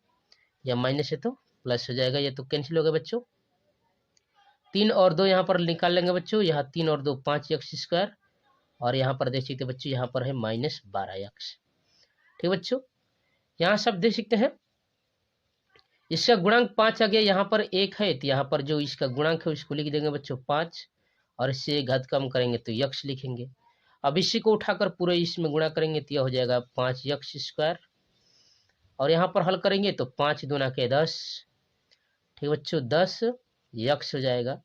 या माइनस है तो प्लस हो जाएगा, ये तो कैंसिल हो गया बच्चों। 3 और 2 यहाँ पर निकाल लेंगे बच्चों, यहाँ 3 और 2 5x स्क्वायर, और यहाँ पर देख सकते बच्चों यहाँ पर है -12x। ठीक बच्चों, यहाँ सब देख सकते हैं, इसका गुणांक 5 आ गया, यहाँ पर 1 है तो यहाँ पर जो इसका गुणांक है उसको लिख देंगे बच्चों 5, और इससे 1 घात कम करेंगे तो यक्स लिखेंगे। अब इसी को उठाकर पूरे इसमें गुणा करेंगे तो यह हो जाएगा 5x स्क्वायर, और यहाँ पर हल करेंगे तो 5 दूना के 10। ठीक बच्चों, 10 यक्स हो जाएगा।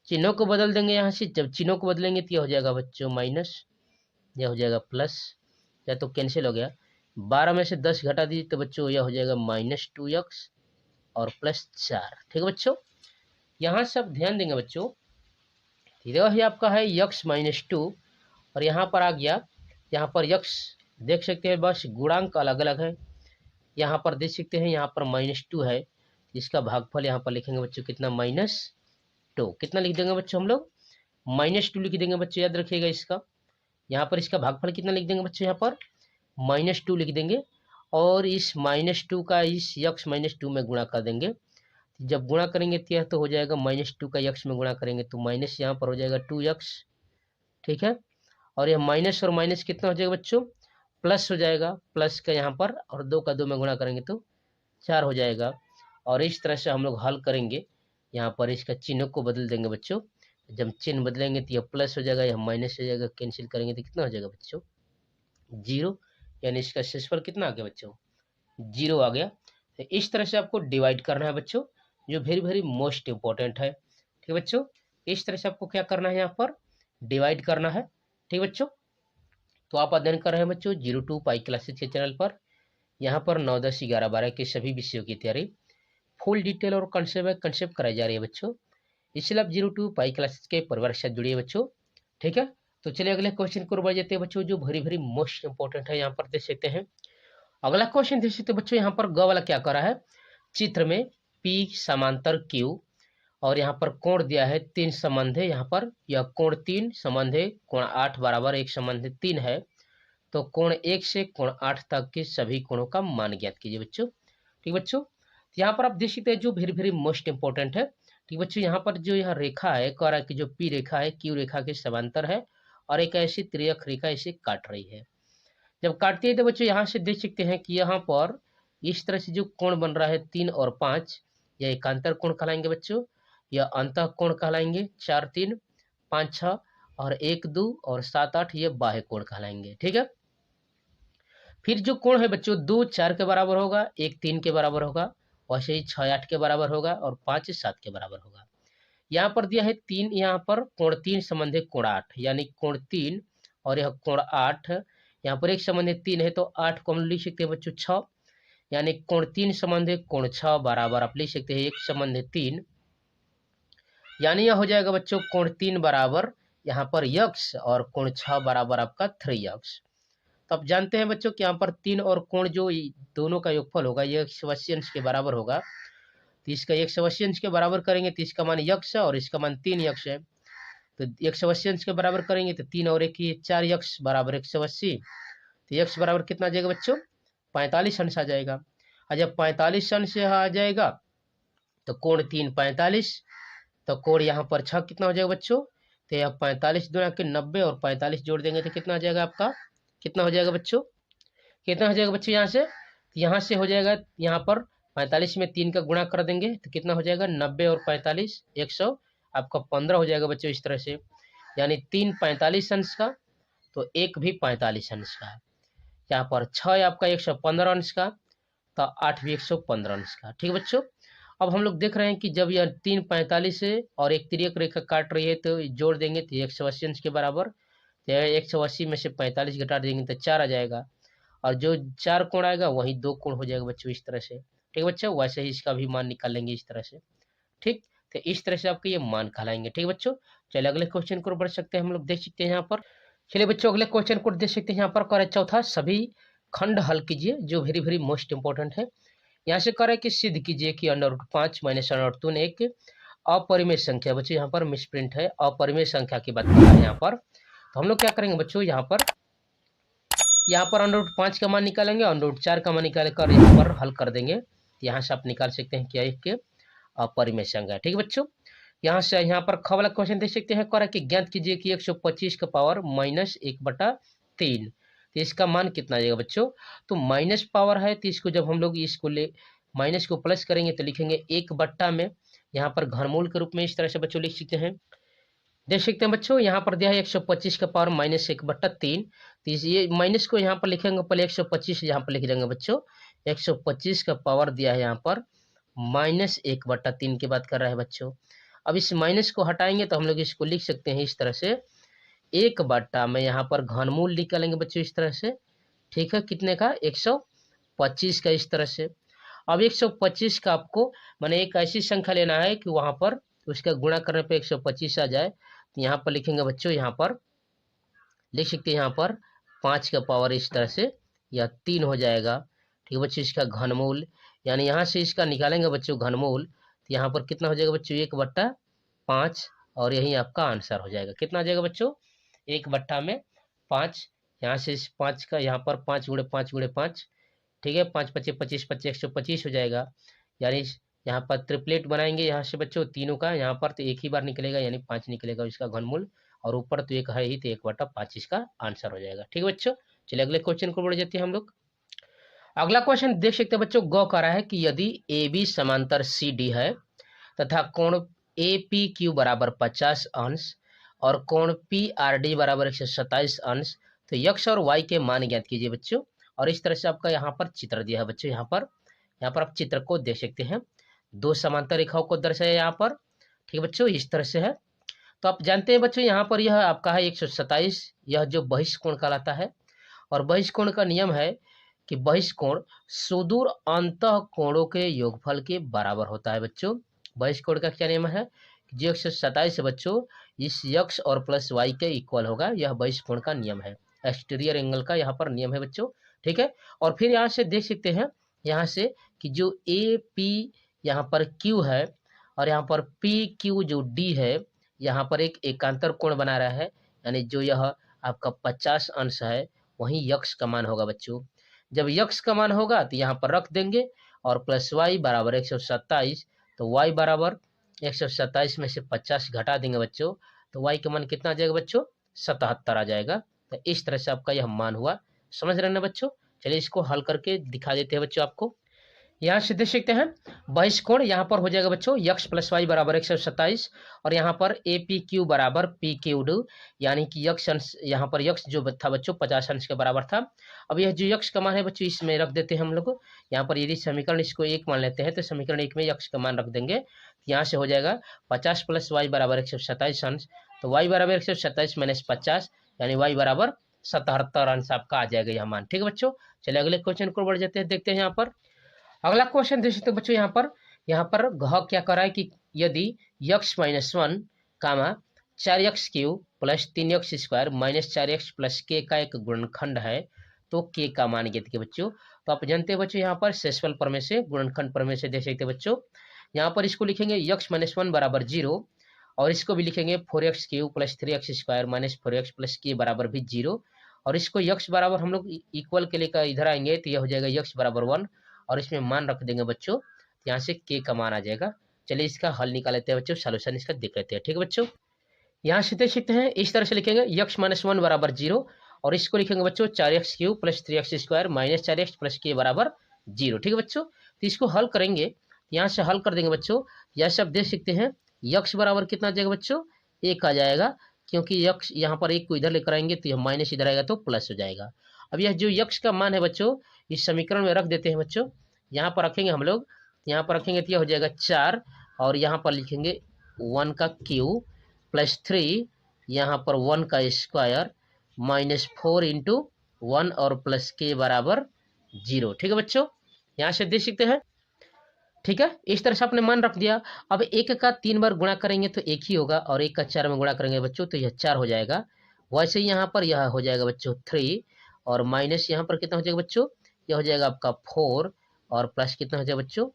चिन्हों को बदल देंगे, यहाँ से जब चिन्हों को बदलेंगे तो यह हो जाएगा बच्चों माइनस, यह हो जाएगा प्लस, या तो कैंसिल हो गया। 12 में से 10 घटा दीजिए तो बच्चों यह हो जाएगा -2x और प्लस 4। ठीक है बच्चों, यहाँ से आप ध्यान देंगे बच्चों, यह ही आपका है x माइनस 2, और यहाँ पर आ गया, यहाँ पर x देख सकते हैं बस गुणांक अलग अलग है। यहाँ पर देख सकते हैं यहाँ पर -2 है, इसका भागफल यहाँ पर लिखेंगे बच्चों कितना, -2। कितना लिख देंगे बच्चों हम लोग, -2 लिख देंगे बच्चों, याद रखिएगा इसका। यहाँ पर इसका भागफल कितना लिख देंगे बच्चों, यहाँ पर -2 लिख देंगे, और इस -2 का इस x -2 में गुणा कर देंगे। जब गुणा करेंगे तो यह तो हो जाएगा -2 का x में गुणा करेंगे तो माइनस यहाँ पर हो जाएगा 2x। ठीक है, और यह माइनस और माइनस कितना हो जाएगा बच्चों, प्लस हो जाएगा, प्लस का यहाँ पर, और 2 का 2 में गुणा करेंगे तो 4 हो जाएगा। और इस तरह से हम लोग हल करेंगे, यहाँ पर इसका चिन्ह को बदल देंगे बच्चों। जब चिन्ह बदलेंगे तो यह प्लस हो जाएगा, यह माइनस हो जाएगा, कैंसिल करेंगे तो कितना हो जाएगा बच्चों, 0, यानी इसका शेषफल कितना आ गया बच्चों, 0 आ गया। तो इस तरह से आपको डिवाइड करना है बच्चों, जो वेरी वेरी मोस्ट इंपॉर्टेंट है। ठीक है बच्चों, इस तरह से आपको क्या करना है, यहाँ पर डिवाइड करना है। ठीक है बच्चों, तो आप अध्ययन कर रहे हैं बच्चों 02 पाई क्लासेस के चैनल पर। यहाँ पर 9, 10, 11, 12 के सभी विषयों की तैयारी फुल डिटेल और कंसेप्ट कराई जा रही है बच्चों। इसलिए आप 0 to पाई क्लासेस के परिवार के साथ जुड़िए बच्चों, ठीक है। तो चलिए अगले क्वेश्चन को बढ़ जाते हैं बच्चों, जो वेरी वेरी मोस्ट इंपॉर्टेंट है। यहाँ पर देख सकते हैं अगला क्वेश्चन, देख सकते हैं बच्चों यहाँ पर ग वाला क्या करा है, चित्र में P समांतर Q और यहाँ पर कोण दिया है 3 संबंध है। यहाँ पर यह कोण 3 संबंध है, कोण 8 बराबर एक संबंध 3 है। तो कोण 1 से कोण 8 तक के सभी कोणों का मान ज्ञात कीजिए बच्चों, ठीक बच्चों। तो यहाँ पर आप देख सकते हैं जो वेरी वेरी मोस्ट इंपॉर्टेंट है, ठीक बच्चों। यहाँ पर जो यह रेखा है कह रहा है कि जो P रेखा है Q रेखा के समांतर है और एक ऐसी त्रियक रेखा इसे काट रही है। जब काटती है तो बच्चों यहाँ से देख सकते हैं कि यहाँ पर इस तरह से जो कोण बन रहा है 3 और 5, यह एकांतर कोण कहलाएंगे बच्चों। यह अंतः कोण कहलाएंगे 4 3 5 6 और 1 2 और 7 8, ये बाह्य कोण कहलाएंगे, ठीक है। फिर जो कोण है बच्चों 2 4 के बराबर होगा, 1 3 के बराबर होगा, वैसे ही 6 8 के बराबर होगा और 5 7 के बराबर होगा। यहाँ पर दिया है 3, यहाँ पर कोण 3 संबंध है कोण 8, यानी कोण 3 और यह कोण 8। यहाँ पर एक संबंध 3 है तो 8 को हम लिख सकते हैं बच्चों 6, यानी कोण 3 संबंध है कोण 6 बराबर आप लिख सकते हैं एक संबंध 3, यानी यह हो जाएगा बच्चों कोण 3 बराबर यहाँ पर यक्स और कोण 6 बराबर आपका 3 यक्स। तो आप जानते हैं बच्चों कि यहाँ पर 3 और कोण जो दोनों का योगफल होगा यह 180 अंश के बराबर होगा। तो इसका 180 अंश के बराबर करेंगे तो इसका मान यक्स है और इसका मान 3 यक्स है। तो 180 अंश के बराबर करेंगे तो 3 और 1 4 यक्स बराबर 180। तो यक्स बराबर कितना आ जाएगा बच्चों 45 अंश आ जाएगा। और जब 45 अंश आ जाएगा तो कोण 3 45, तो कोण यहाँ पर 6 कितना हो जाएगा बच्चों, तो यह 45 गुणा के 90 और 45 जोड़ देंगे तो कितना आ जाएगा आपका, कितना हो जाएगा बच्चों, कितना हो जाएगा बच्चों यहाँ से हो जाएगा, यहाँ पर 45 में 3 का गुणा कर देंगे तो कितना हो जाएगा 90 और 45 100 आपका 15 हो जाएगा बच्चों इस तरह से। यानी 3 45 अंश का तो 1 भी 45 अंश का, यहाँ पर 6 आपका 115 अंश का तो 8 भी 115 अंश का, ठीक है बच्चों। अब हम लोग देख रहे हैं कि जब यह 3 45 है और एक तिर्यक रेखा काट रही है तो जोड़ देंगे तो 180 अंश के बराबर, तो 180 में से 45 घटा देंगे तो 4 आ जाएगा और जो 4 कोण आएगा वही 2 कोण हो जाएगा बच्चों इस तरह से, ठीक है बच्चों। वैसे ही इसका भी मान निकाल लेंगे इस तरह से, ठीक। तो इस तरह से आपको ये मान कहलाएंगे, ठीक है बच्चों। चलिए अगले क्वेश्चन को बढ़ सकते हैं, हम लोग देख सकते हैं यहाँ पर। चलिए बच्चों अगले क्वेश्चन को देख सकते हैं यहाँ पर कर चौथा, सभी खंड हल कीजिए, जो वेरी वेरी मोस्ट इंपॉर्टेंट है। यहाँ से करें कि सिद्ध कीजिए कि √5 माइनस √3 एक अपरिमेय संख्या, बच्चों यहाँ पर मिसप्रिंट है, अपरिमेय संख्या की बात कर रहा है यहाँ पर। तो हम लोग क्या करेंगे बच्चों, यहाँ पर √5 का मान निकालेंगे और √4 का मान निकाल कर यहाँ पर हल कर देंगे। यहाँ से आप निकाल सकते हैं क्या एक अपरिमेय संख्या, ठीक है बच्चों। यहाँ से यहाँ पर ख वाला क्वेश्चन देख सकते हैं, कह रहा है कि ज्ञात कीजिए कि 125 का पावर -1/3, तो इसका मान कितना आ जाएगा बच्चों। तो माइनस पावर है तो इसको जब हम लोग इसको माइनस को प्लस करेंगे तो लिखेंगे 1 में, यहाँ पर घनमूल के रूप में इस तरह से बच्चों लिख सकते हैं। देख सकते हैं बच्चों यहाँ पर दिया है 125 का पावर -1/3, तो ये माइनस को यहाँ पर लिखेंगे, पहले 125 यहाँ पर लिख देंगे बच्चों। 125 का पावर दिया है यहाँ पर -1/3 की बात कर रहा है बच्चों। अब इस माइनस को हटाएंगे तो हम लोग इसको लिख सकते हैं इस तरह से 1 में यहाँ पर घनमूल निकालेंगे बच्चों इस तरह से, ठीक है। कितने का 125 का इस तरह से। अब 125 का आपको माने एक ऐसी संख्या लेना है कि वहाँ पर उसका गुणा करने पे 125 आ जाए, तो यहाँ पर लिखेंगे बच्चों, यहाँ पर लिख सकते हैं यहाँ पर 5 का पावर इस तरह से या 3 हो जाएगा, ठीक है बच्चों। इसका घनमूल यानी यहाँ से इसका निकालेंगे बच्चों घनमूल, तो यहाँ पर कितना हो जाएगा बच्चों 1/5 और यही आपका आंसर हो जाएगा। कितना आ जाएगा बच्चों 1/5, यहाँ से इस 5 का यहाँ पर 5 × 5 × 5, ठीक है। 5 5 25 25 125 हो जाएगा। यानी यहाँ पर ट्रिपलेट बनाएंगे यहाँ से बच्चों तीनों का, यहाँ पर तो एक ही बार निकलेगा यानी 5 निकलेगा इसका घनमूल, और ऊपर तो 1 है ही तो 1/5 इसका आंसर हो जाएगा, ठीक है बच्चों। चलिए अगले क्वेश्चन को बढ़ जाते हैं हम लोग। अगला क्वेश्चन देख सकते हैं बच्चों, गौ कह रहा है कि यदि AB समांतर CD है तथा कोण APQ बराबर 50 अंश और कोण PRD बराबर 127 अंश, तो यक्ष और वाई के मान ज्ञात कीजिए बच्चों। और इस तरह से आपका यहाँ पर चित्र दिया है बच्चों, यहाँ पर आप चित्र को देख सकते हैं, 2 समांतर रेखाओं को दर्शाया यहाँ पर, ठीक है बच्चों, इस तरह से है। तो आप जानते हैं बच्चों यहाँ पर यह आपका है 127, यह जो बहिष्कोण कहलाता है, और बहिष्कोण का नियम है कि बहिष्कोण सुदूर अंतः कोणों के योगफल के बराबर होता है बच्चों। बहिष्कोण का क्या नियम है? जो 127 है बच्चों, इस यक्स और प्लस वाई के इक्वल होगा, यह बहिष्कोण का नियम है, एक्सटीरियर एंगल का यहाँ पर नियम है बच्चों। ठीक है, और फिर यहाँ से देख सकते हैं यहाँ से कि जो ए पी यहाँ पर क्यू है और यहाँ पर पी क्यू जो डी है, यहाँ पर एक एकांतर कोण बना रहा है, यानी जो यह आपका 50 अंश है वहीं यक्स का मान होगा बच्चों। जब यक्स का मान होगा तो यहाँ पर रख देंगे और प्लस वाई बराबर 127, तो वाई बराबर 127 में से 50 घटा देंगे बच्चों, तो वाई का मान कितना आ जाएगा बच्चों? 77 आ जाएगा। तो इस तरह से आपका यह मान हुआ, समझ रहे हैं ना बच्चों। चलिए इसको हल करके दिखा देते हैं बच्चों आपको। यहाँ से देख सकते हैं बहिष्कोण यहाँ पर हो जाएगा बच्चों यक्स प्लस वाई बराबर 127 और यहाँ पर ए पी क्यू बराबर पी क्यू डू, यानी कि यक्स अंश, यहाँ पर यक्स जो था बच्चों 50 अंश के बराबर था। अब यह जो यक्स का मान है बच्चों इसमें रख देते हैं हम लोग। यहाँ पर यदि समीकरण इसको 1 मान लेते हैं तो समीकरण 1 में यक्स का मान रख देंगे, यहाँ से हो जाएगा 50 प्लस वाई बराबर 127 अंश, तो वाई बराबर 127 माइनस 50 यानी वाई बराबर 77 अंश आपका आ जाएगा यह मान। ठीक है बच्चों, चलिए अगले क्वेश्चन को बढ़ जाते हैं, देखते हैं यहाँ पर अगला क्वेश्चन देख सकते हो बच्चों। यहाँ पर घ क्या कर रहा है कि यदि यक्स माइनस 1 कामा 4x Q plus 3x square minus 4x plus के का एक गुणनखंड है तो के का मान ज्ञात कीजिए बच्चों। तो आप जानते हैं बच्चों यहाँ पर शेषफल प्रमेय से, गुणनखंड प्रमेय से देख सकते हैं बच्चों। यहाँ पर इसको लिखेंगे यक्स माइनस 1 बराबर 0 और इसको भी लिखेंगे 4x Q plus 3x square minus 4x plus के बराबर भी 0 और इसको यक्स बराबर हम लोग इक्वल के लिए इधर आएंगे तो यह हो जाएगा यक्स बराबर 1 और इसमें मान रख देंगे बच्चों, यहाँ से के का मान आ जाएगा। चलिए इसका हल निकाल लेते हैं बच्चों, सॉल्यूशन इसका देख लेते हैं। ठीक है बच्चों, यहाँ से देख सकते हैं इस तरह से लिखेंगे यक्स माइनस 1 बराबर 0 और इसको लिखेंगे बच्चों 4x Q plus 3x square minus 4x plus के बराबर 0। ठीक है बच्चों, तो इसको हल करेंगे, यहाँ से हल कर देंगे बच्चों। यह सब देख सकते हैं यक्स बराबर कितना आ जाएगा बच्चों? 1 आ जाएगा, क्योंकि यक्स यहाँ पर 1 को इधर लेकर आएंगे तो यह माइनस इधर आएगा तो प्लस हो जाएगा। अब यह जो यक्स का मान है बच्चों इस समीकरण में रख देते हैं बच्चों। यहाँ पर रखेंगे हम लोग, यहाँ पर रखेंगे तो यह हो जाएगा 4 और यहाँ पर लिखेंगे 1 का क्यू प्लस 3 यहाँ पर 1 का स्क्वायर माइनस 4 इंटू 1 और प्लस के बराबर 0। ठीक है बच्चों, यहाँ से देख सकते हैं। ठीक है, इस तरह से आपने मान रख दिया। अब 1 का 3 बार गुणा करेंगे तो 1 ही होगा और 1 का 4 में गुणा करेंगे बच्चों तो यह 4 हो जाएगा। वैसे ही यहाँ पर यह हो जाएगा बच्चों 3 और माइनस यहाँ पर कितना हो जाएगा बच्चों? यह हो जाएगा आपका 4 और प्लस कितना हो जाएगा बच्चों?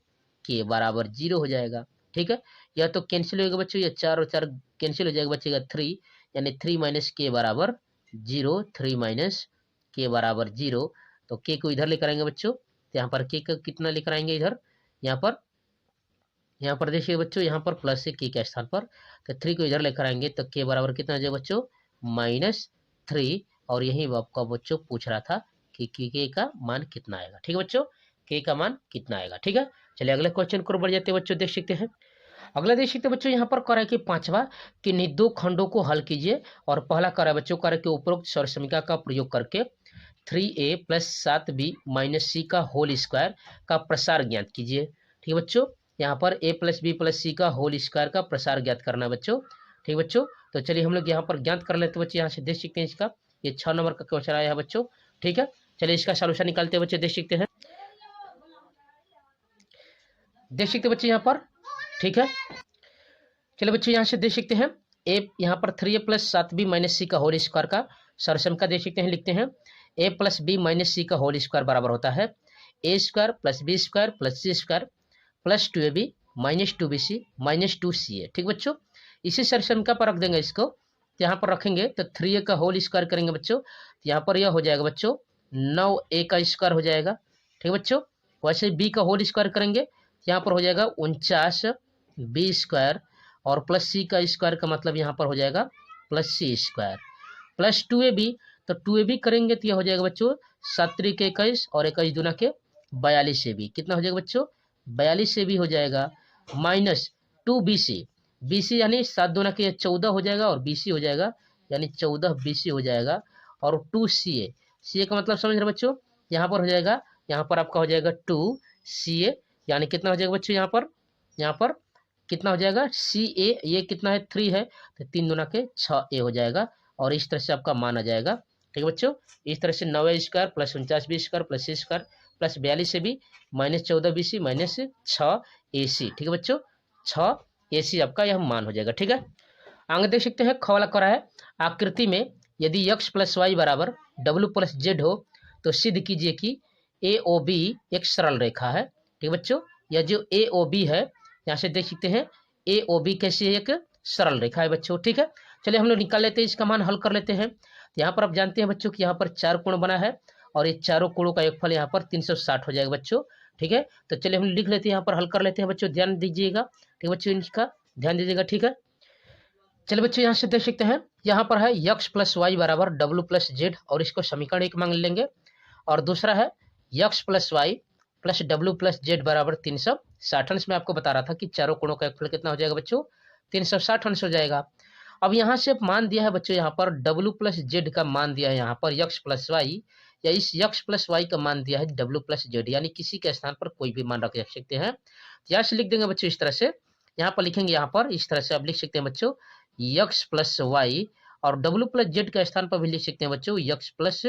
के बराबर 0 हो जाएगा। ठीक है, यह तो कैंसिल होगा बच्चों, यह 4 और 4 कैंसिल हो जाएगा, बचेगा 3 यानी 3 माइनस के बराबर 0, 3 माइनस के बराबर 0। तो के को इधर लेकर आएंगे बच्चों, तो यहाँ पर के का कितना लेकर आएंगे इधर, यहाँ पर देखिए बच्चों, यहाँ पर प्लस है के के स्थान पर, तो 3 को इधर लेकर आएंगे तो के बराबर कितना आ जाएगा बच्चों? -3 और यही आपका बच्चों पूछ रहा था कि के का मान कितना आएगा। ठीक है बच्चों, के का मान कितना आएगा। ठीक है, चलिए अगले क्वेश्चन को बढ़ जाते हैं बच्चों, देख सकते हैं। अगला देख सकते हैं बच्चों, यहाँ पर कह रहा है कि 5वां कि निम्न 2 खंडों को हल कीजिए और पहला कह रहा है बच्चों, कह रहा है कि उपरोक्त सौर समीकरण का प्रयोग करके 3a plus 7b minus c का होल स्क्वायर का प्रसार ज्ञात कीजिए। ठीक है बच्चों, यहाँ पर a प्लस बी प्लस सी का होल स्क्वायर का प्रसार ज्ञात करना है बच्चों। ठीक है बच्चों, तो चलिए हम लोग यहाँ पर ज्ञात कर लेते हैं बच्चों। यहाँ से देख सकते हैं इसका ये 6 नंबर का क्वेश्चन आया है बच्चों। ठीक है, चलिए इसका सॉल्यूशन निकालते हैं बच्चे, देख सकते हैं, देख सकते हैं बच्चे यहाँ पर। ठीक है, चलिए बच्चों यहाँ से देख सकते हैं ए यहाँ पर 3a plus 7b minus c का होल स्क्वायर का सरसम का देख सकते हैं, लिखते हैं a plus b minus c का होल स्क्वायर बराबर होता है a square plus b square plus C square plus 2ab minus 2bc minus 2ca। ठीक बच्चों, इसी सरसम का पर रख देंगे इसको, तो यहाँ पर रखेंगे तो 3a का होल स्क्वायर करेंगे बच्चों, तो यहाँ पर यह हो जाएगा बच्चों 9a का स्क्वायर हो जाएगा। ठीक बच्चों, वैसे b का होल स्क्वायर करेंगे, यहाँ पर हो जाएगा 49b स्क्वायर और प्लस सी का स्क्वायर का मतलब यहाँ पर हो जाएगा प्लस सी स्क्वायर प्लस 2ab, तो 2ab करेंगे तो यह हो जाएगा बच्चों 7 के 21 और 21 दूना के 42 से भी कितना हो जाएगा बच्चों? 42 से भी हो जाएगा माइनस 2bc, bc यानी 7 दूना के 14 हो जाएगा और bc हो जाएगा यानी 14 bc हो जाएगा और 2ca, ca का मतलब समझ रहे बच्चों, यहाँ पर हो जाएगा, यहाँ पर आपका हो जाएगा 2ca यानी कितना हो जाएगा बच्चों? यहाँ पर कितना हो जाएगा? ca, ये कितना है 3 है तो 3 दूना के 6a हो जाएगा और इस तरह से आपका मान आ जाएगा ठीक है बच्चों। इस तरह से 9 square plus 49 square plus C square plus 42 B minus 14 B C minus 6 A C. ठीक है बच्चों, 6 ए सी आपका यह मान हो जाएगा। ठीक है, आगे देख सकते हैं ख वाला करा है, आकृति में यदि x प्लस वाई बराबर डब्ल्यू प्लस जेड हो तो सिद्ध कीजिए कि ए ओ बी एक सरल रेखा है। ठीक है बच्चों, यह जो ए ओ बी है यहाँ से देख सकते हैं ए ओ बी कैसी है, एक सरल रेखा है बच्चों। ठीक है, चलिए हम लोग निकाल लेते हैं, इसका मान हल कर लेते हैं। यहाँ पर आप जानते हैं बच्चों कि यहाँ पर 4 कोण बना है और ये चारों कोणों का योगफल यहाँ पर 360 हो जाएगा बच्चों। ठीक है, तो चलिए हम लिख लेते हैं, यहाँ पर हल कर लेते हैं बच्चों, ध्यान दीजिएगा। ठीक है बच्चों, इनका ध्यान दीजिएगा। ठीक है, चलिए बच्चों यहाँ से देख सकते हैं, यहाँ पर है यक्स प्लस वाई बराबर डब्ल्यू प्लस जेड और इसको समीकरण 1 मांग लेंगे, और दूसरा है यक्स प्लस वाई प्लस डब्ल्यू प्लस जेड बराबर 360 अंश। में आपको बता रहा था कि चारों कोणों का योगफल कितना हो जाएगा बच्चों, 360 अंश हो जाएगा। अब यहाँ से मान दिया है बच्चों, यहाँ पर डब्ल्यू प्लस जेड का मान दिया है यहाँ पर यक्स प्लस वाई, या इस यक्स प्लस वाई का मान दिया है डब्ल्यू प्लस जेड, यानी किसी के स्थान पर कोई भी मान रख सकते हैं। यहाँ से लिख देंगे बच्चों इस तरह से, यहाँ पर लिखेंगे, यहाँ पर इस तरह से आप लिख सकते हैं बच्चों यक्स प्लस वाई, और डब्ल्यू प्लस जेड के स्थान पर भी लिख सकते हैं बच्चों यक्स प्लस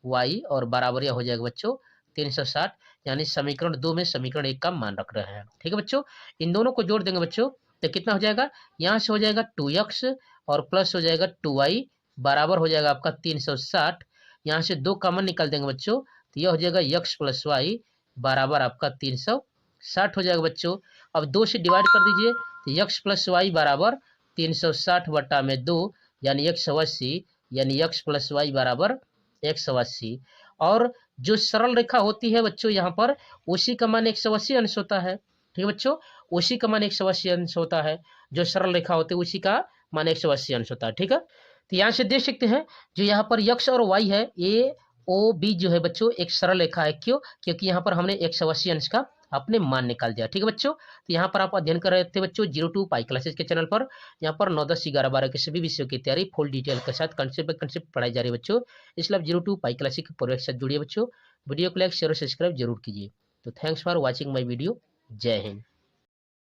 वाई, और बराबर यह हो जाएगा बच्चों 360, यानी समीकरण 2 में समीकरण 1 का मान रख रहे हैं। ठीक है बच्चों, इन दोनों को जोड़ देंगे बच्चों तो कितना हो जाएगा, यहाँ से हो जाएगा 2x और प्लस हो जाएगा 2y बराबर हो जाएगा आपका 360। यहाँ से 2 कॉमन निकाल देंगे बच्चों तो यह हो जाएगा यक्स प्लस वाई बराबर आपका 360 हो जाएगा बच्चों। अब 2 से डिवाइड कर दीजिए तो यक्स प्लस वाई बराबर 360 बटा में 2 यानी 180, यानी यक्स प्लस वाई बराबर 180। और जो सरल रेखा होती है बच्चों यहाँ पर उसी का मान 180 अंश होता है। ठीक है बच्चों, उसी का मान 180 अंश होता है, जो सरल रेखा होती है उसी का मान 180 अंश होता है। ठीक है, तो यहाँ से देख सकते हैं जो यहाँ पर यक्स और वाई है, ए ओ बी जो है बच्चों एक सरल रेखा है। क्यों, क्योंकि यहाँ पर हमने 180 अंश का अपने मान निकाल दिया। ठीक है बच्चों, तो यहाँ पर आप अध्ययन कर रहे थे बच्चों 02 पाई क्लासेस के चैनल पर, यहाँ पर 9, 10, 11, 12 के सभी विषयों की तैयारी फुल डिटेल के साथ कंसेप्ट बाय कंसेप्ट पढ़ाई जा रही है बच्चों। इसलिए आप 02 पाई क्लासेस के पूर्व के साथ जुड़िए बच्चों। वीडियो को लाइक शेयर और सब्सक्राइब जरूर कीजिए। तो thanks for watching my video. जय हिंद।